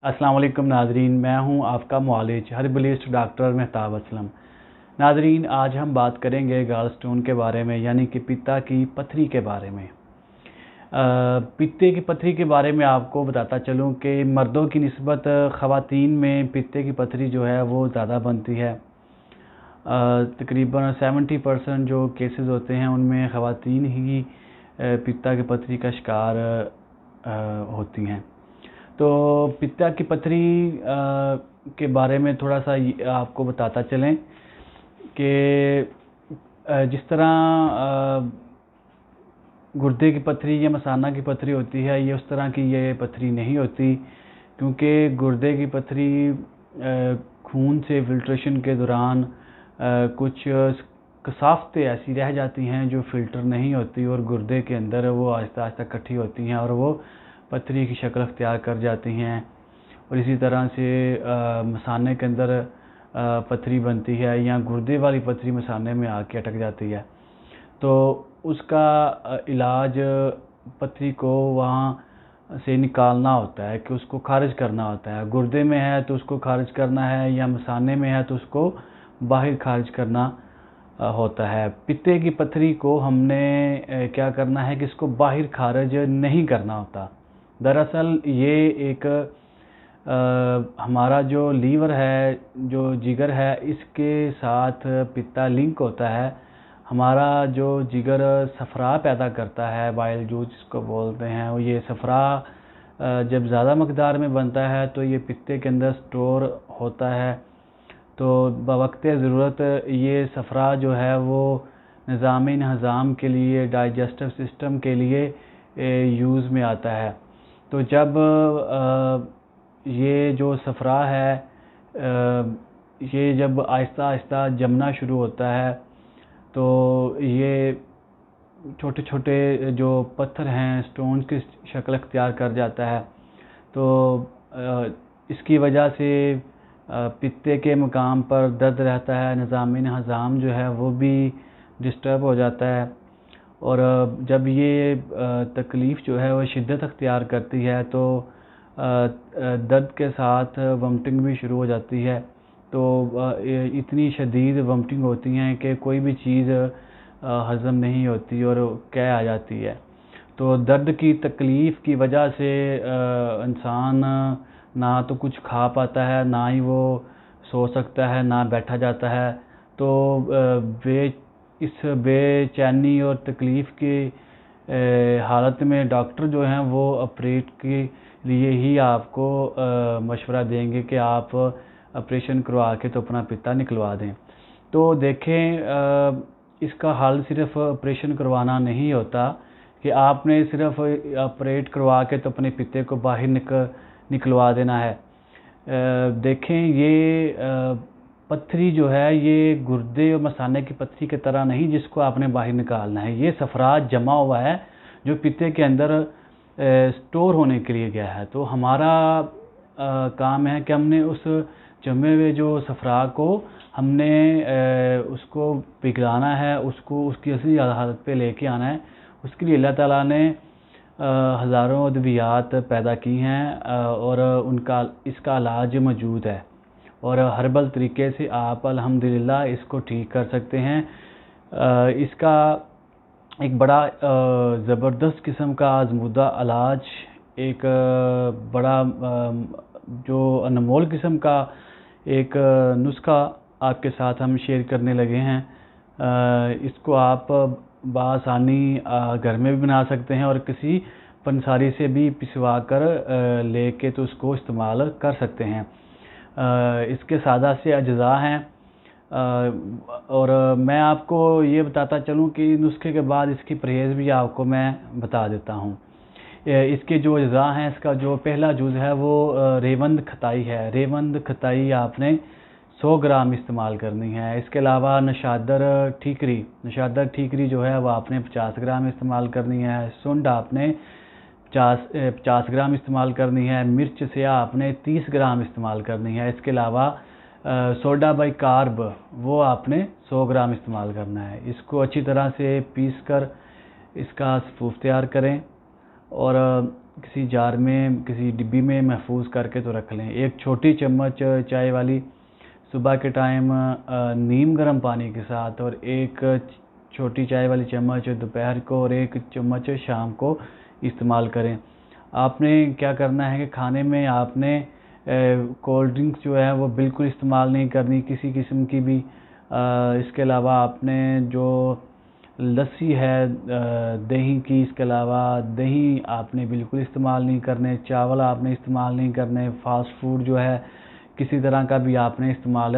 अस्सलाम वालेकुम नाजरीन, मैं हूं आपका मुआलिज हर्बलिस्ट डॉक्टर मेहताब असलम। नाजरीन, आज हम बात करेंगे गॉल स्टोन के बारे में, यानी कि पित्ता की पथरी के बारे में। पित्ते की पथरी के बारे में आपको बताता चलूं कि मर्दों की निस्बत ख़वातीन में पित्ते की पथरी जो है वो ज़्यादा बनती है। तकरीबन 70% जो केसेस होते हैं उनमें ख़वातीन ही पित्ता की पथरी का शिकार होती हैं। तो पित्ता की पथरी के बारे में थोड़ा सा आपको बताता चलें कि जिस तरह गुर्दे की पथरी या मसाना की पथरी होती है, ये उस तरह की ये पथरी नहीं होती, क्योंकि गुर्दे की पथरी खून से फिल्ट्रेशन के दौरान कुछ कसाफ़तें ऐसी रह जाती हैं जो फ़िल्टर नहीं होती और गुर्दे के अंदर वो आहिस्ता आहिस्ता इकट्ठी होती हैं और वो पथरी की शक्ल अख्तियार कर जाती हैं। और इसी तरह से मसाने के अंदर पथरी बनती है या गुर्दे वाली पथरी मसाने में आके अटक जाती है, तो उसका इलाज पथरी को वहाँ से निकालना होता है, कि उसको खारिज करना होता है। गुर्दे में है तो उसको खारिज करना है, या मसाने में है तो उसको बाहर खारिज करना होता है। पित्ते की पथरी को हमने क्या करना है कि इसको बाहर खारिज नहीं करना होता। दरअसल ये एक हमारा जो लीवर है, जो जिगर है, इसके साथ पित्ता लिंक होता है। हमारा जो जिगर सफ़रा पैदा करता है, बाइल जूस जिसको बोलते हैं, और ये सफ़रा जब ज़्यादा मकदार में बनता है तो ये पित्ते के अंदर स्टोर होता है। तो बवक्त ज़रूरत ये सफ़रा जो है वो निज़ाम हज़ाम के लिए, डाइजेस्टिव सिस्टम के लिए यूज़ में आता है। तो जब ये जो सफ़रा है ये जब आहिस्ता आहिस्ता जमना शुरू होता है, तो ये छोटे छोटे जो पत्थर हैं, स्टोन्स की शक्ल अख्तियार कर जाता है। तो इसकी वजह से पित्ते के मकाम पर दर्द रहता है, निज़ाम हज़ाम जो है वो भी डिस्टर्ब हो जाता है। और जब ये तकलीफ़ जो है वो शिद्दत अख्तियार करती है तो दर्द के साथ वॉमिटिंग भी शुरू हो जाती है। तो इतनी शदीद वॉमिटिंग होती हैं कि कोई भी चीज़ हज़म नहीं होती और कै आ जाती है। तो दर्द की तकलीफ़ की वजह से इंसान ना तो कुछ खा पाता है, ना ही वो सो सकता है, ना बैठा जाता है। तो इस बेचैनी और तकलीफ़ की हालत में डॉक्टर जो हैं वो ऑपरेट के लिए ही आपको मशवरा देंगे कि आप ऑपरेशन करवा के तो अपना पित्ता निकलवा दें। तो देखें, इसका हल सिर्फ़ ऑपरेशन करवाना नहीं होता कि आपने सिर्फ़ ऑपरेट करवा के तो अपने पित्ते को बाहर निकलवा देना है। देखें, ये पथरी जो है ये गुर्दे और मसाने की पथरी की तरह नहीं जिसको आपने बाहर निकालना है। ये सफ़रा जमा हुआ है जो पित्ते के अंदर स्टोर होने के लिए गया है। तो हमारा काम है कि हमने उस जमे हुए जो सफ़रा को हमने उसको पिघलाना है, उसको उसकी असली हालत पे लेके आना है। उसके लिए अल्लाह ताला ने हज़ारों अद्वियात पैदा की हैं और इसका इलाज मौजूद है, और हर्बल तरीके से आप अल्हम्दुलिल्लाह इसको ठीक कर सकते हैं। इसका एक बड़ा ज़बरदस्त किस्म का आज़मूदा इलाज, एक बड़ा जो अनमोल किस्म का एक नुस्खा आपके साथ हम शेयर करने लगे हैं। इसको आप बआसानी घर में भी बना सकते हैं और किसी पंसारी से भी पिसवा कर लेके तो उसको इस्तेमाल कर सकते हैं। इसके सादा से अज्जा हैं, और मैं आपको ये बताता चलूँ कि नुस्खे के बाद इसकी परहेज़ भी आपको मैं बता देता हूँ। इसके जो अज्जा हैं, इसका जो पहला जुज़ है वो रेवंद खताई है। रेवंद खताई आपने 100 ग्राम इस्तेमाल करनी है। इसके अलावा नशादर ठीकरी जो है वो आपने 50 ग्राम इस्तेमाल करनी है। सुंड आपने 50 ग्राम इस्तेमाल करनी है। मिर्च स्याह आपने 30 ग्राम इस्तेमाल करनी है। इसके अलावा सोडा बाइकार्ब वो आपने 100 ग्राम इस्तेमाल करना है। इसको अच्छी तरह से पीस कर इसका सफ़ूफ तैयार करें, और किसी जार में, किसी डिब्बी में महफूज करके तो रख लें। एक छोटी चम्मच चाय वाली सुबह के टाइम नीम गर्म पानी के साथ, और एक छोटी चाय वाली चम्मच दोपहर को, और एक चम्मच शाम को इस्तेमाल करें। आपने क्या करना है कि खाने में आपने कोल्ड ड्रिंक्स जो है वो बिल्कुल इस्तेमाल नहीं करनी, किसी किस्म की भी। इसके अलावा आपने जो लस्सी है दही की, इसके अलावा दही आपने बिल्कुल इस्तेमाल नहीं करने, चावल आपने इस्तेमाल नहीं करने, फास्ट फूड जो है किसी तरह का भी आपने इस्तेमाल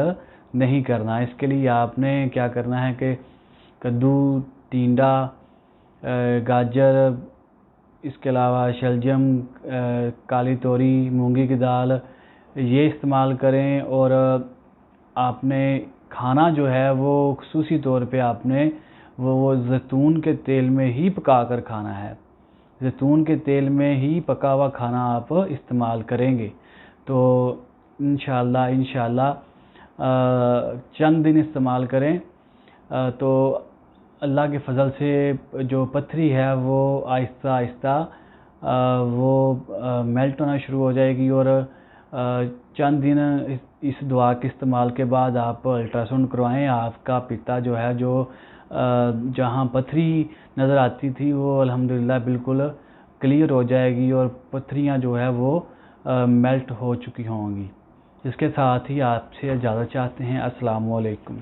नहीं करना। इसके लिए आपने क्या करना है कि कद्दू, टिंडा, गाजर, इसके अलावा शलजम, काली तोरी, मूंगी की दाल, ये इस्तेमाल करें। और आपने खाना जो है वो खुसूसी तौर पे आपने वो जैतून के तेल में ही पका कर खाना है। जैतून के तेल में ही पका हुआ खाना आप इस्तेमाल करेंगे तो इंशाल्लाह चंद दिन इस्तेमाल करें तो अल्लाह के फजल से जो पथरी है वो आहिस्ता आहिस्ता वो मेल्ट होना शुरू हो जाएगी। और चंद दिन इस दुआ के इस्तेमाल के बाद आप अल्ट्रासाउंड करवाएं। आपका पित्ता जो है, जो जहां पथरी नज़र आती थी, वो अल्हम्दुलिल्लाह बिल्कुल क्लियर हो जाएगी और पथरियां जो है वो मेल्ट हो चुकी होंगी। इसके साथ ही आपसे इजाज़त चाहते हैं। अस्सलाम वालेकुम।